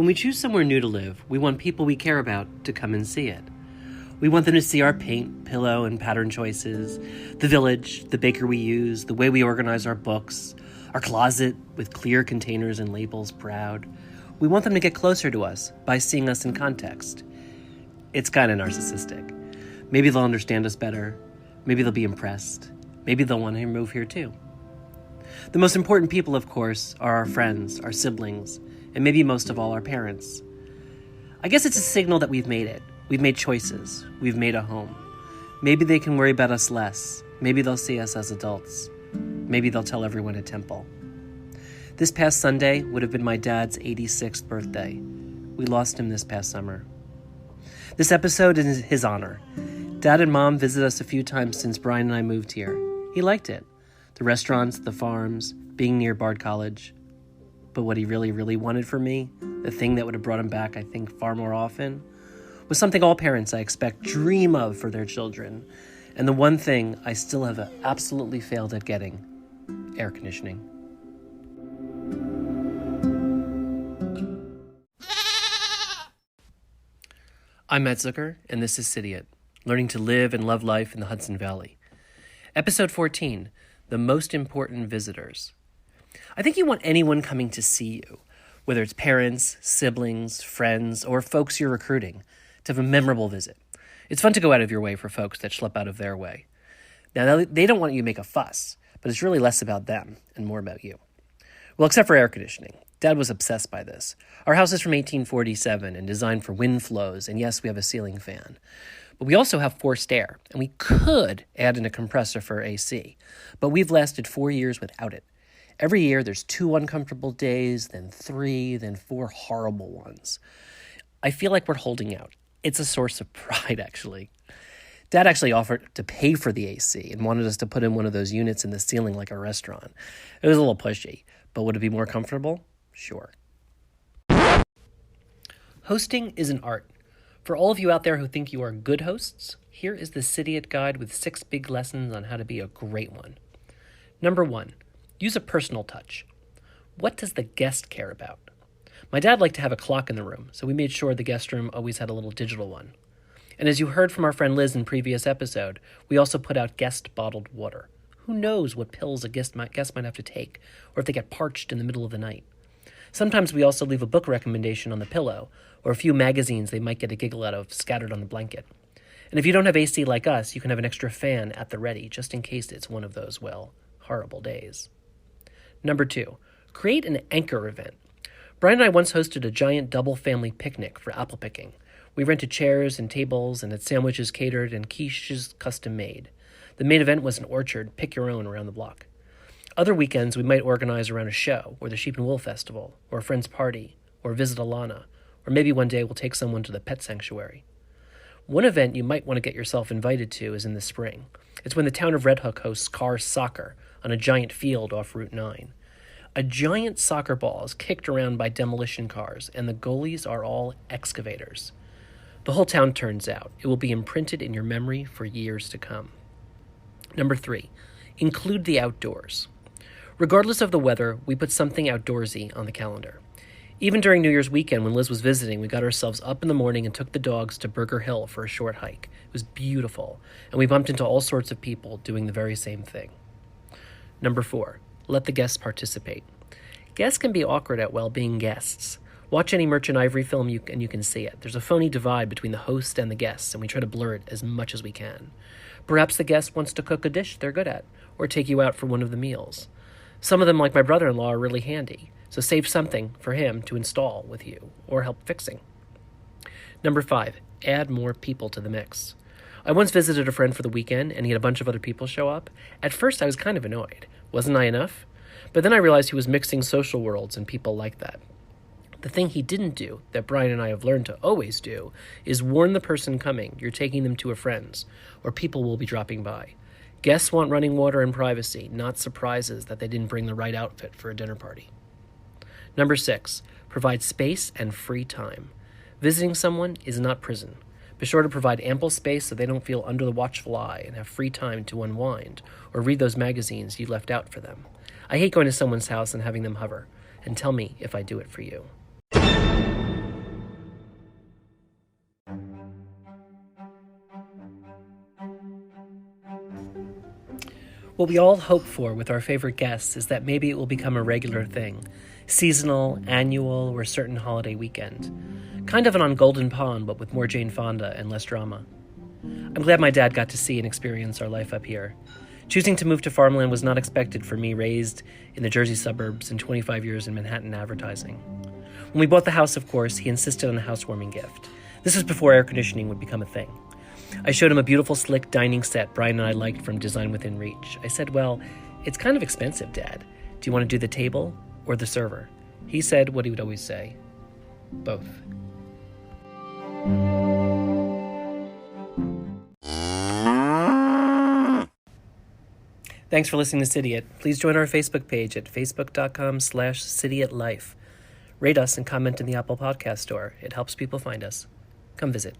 When we choose somewhere new to live, we want people we care about to come and see it. We want them to see our paint, pillow, and pattern choices, the village, the baker we use, the way we organize our books, our closet with clear containers and labels proud. We want them to get closer to us by seeing us in context. It's kind of narcissistic. Maybe they'll understand us better. Maybe they'll be impressed. Maybe they'll want to move here too. The most important people, of course, are our friends, our siblings, and maybe most of all, our parents. I guess it's a signal that we've made it. We've made choices. We've made a home. Maybe they can worry about us less. Maybe they'll see us as adults. Maybe they'll tell everyone at Temple. This past Sunday would have been my dad's 86th birthday. We lost him this past summer. This episode is in his honor. Dad and Mom visited us a few times since Brian and I moved here. He liked it. The restaurants, the farms, being near Bard College. But what he really, really wanted from me, the thing that would have brought him back, I think, far more often, was something all parents, I expect, dream of for their children. And the one thing I still have absolutely failed at getting: air conditioning. I'm Matt Zucker, and this is Cidiot, learning to live and love life in the Hudson Valley. Episode 14, The Most Important Visitors. I think you want anyone coming to see you, whether it's parents, siblings, friends, or folks you're recruiting, to have a memorable visit. It's fun to go out of your way for folks that schlep out of their way. Now, they don't want you to make a fuss, but it's really less about them and more about you. Well, except for air conditioning. Dad was obsessed by this. Our house is from 1847 and designed for wind flows, and yes, we have a ceiling fan. But we also have forced air, and we could add in a compressor for AC, but we've lasted 4 years without it. Every year, there's 2 uncomfortable days, then 3, then 4 horrible ones. I feel like we're holding out. It's a source of pride, actually. Dad actually offered to pay for the AC and wanted us to put in one of those units in the ceiling like a restaurant. It was a little pushy, but would it be more comfortable? Sure. Hosting is an art. For all of you out there who think you are good hosts, here is the Cidiot guide with 6 big lessons on how to be a great one. Number 1. Use a personal touch. What does the guest care about? My dad liked to have a clock in the room, so we made sure the guest room always had a little digital one. And as you heard from our friend Liz in previous episode, we also put out guest bottled water. Who knows what pills a guest might have to take, or if they get parched in the middle of the night. Sometimes we also leave a book recommendation on the pillow, or a few magazines they might get a giggle out of scattered on the blanket. And if you don't have AC like us, you can have an extra fan at the ready, just in case it's one of those, well, horrible days. Number 2, create an anchor event. Brian and I once hosted a giant double family picnic for apple picking. We rented chairs and tables and had sandwiches catered and quiches custom made. The main event was an orchard, pick your own, around the block. Other weekends we might organize around a show, or the Sheep and Wool Festival, or a friend's party, or visit Alana, or maybe one day we'll take someone to the pet sanctuary. One event you might want to get yourself invited to is in the spring. It's when the town of Red Hook hosts car soccer on a giant field off Route 9. A giant soccer ball is kicked around by demolition cars, and the goalies are all excavators. The whole town turns out. It will be imprinted in your memory for years to come. Number 3, include the outdoors. Regardless of the weather, we put something outdoorsy on the calendar. Even during New Year's weekend when Liz was visiting, we got ourselves up in the morning and took the dogs to Burger Hill for a short hike. It was beautiful, and we bumped into all sorts of people doing the very same thing. Number 4, let the guests participate. Guests can be awkward at, well, being guests. Watch any Merchant Ivory film and you can see it. There's a phony divide between the host and the guests, and we try to blur it as much as we can. Perhaps the guest wants to cook a dish they're good at, or take you out for one of the meals. Some of them, like my brother-in-law, are really handy, so save something for him to install with you, or help fixing. Number 5, add more people to the mix. I once visited a friend for the weekend, and he had a bunch of other people show up. At first, I was kind of annoyed. Wasn't I enough? But then I realized he was mixing social worlds, and people like that. The thing he didn't do, that Brian and I have learned to always do, is warn the person coming you're taking them to a friend's, or people will be dropping by. Guests want running water and privacy, not surprises that they didn't bring the right outfit for a dinner party. Number 6, provide space and free time. Visiting someone is not prison. Be sure to provide ample space so they don't feel under the watchful eye and have free time to unwind or read those magazines you left out for them. I hate going to someone's house and having them hover. And tell me if I do it for you. What we all hope for with our favorite guests is that maybe it will become a regular thing, seasonal, annual, or a certain holiday weekend. Kind of an On Golden Pond, but with more Jane Fonda and less drama. I'm glad my dad got to see and experience our life up here. Choosing to move to farmland was not expected for me, raised in the Jersey suburbs and 25 years in Manhattan advertising. When we bought the house, of course, he insisted on a housewarming gift. This was before air conditioning would become a thing. I showed him a beautiful, slick dining set Brian and I liked from Design Within Reach. I said, well, it's kind of expensive, Dad. Do you want to do the table or the server? He said what he would always say, both. Thanks for listening to Cidiot. Please join our Facebook page at facebook.com/CidiotLife. Rate us and comment in the Apple Podcast Store. It helps people find us. Come visit.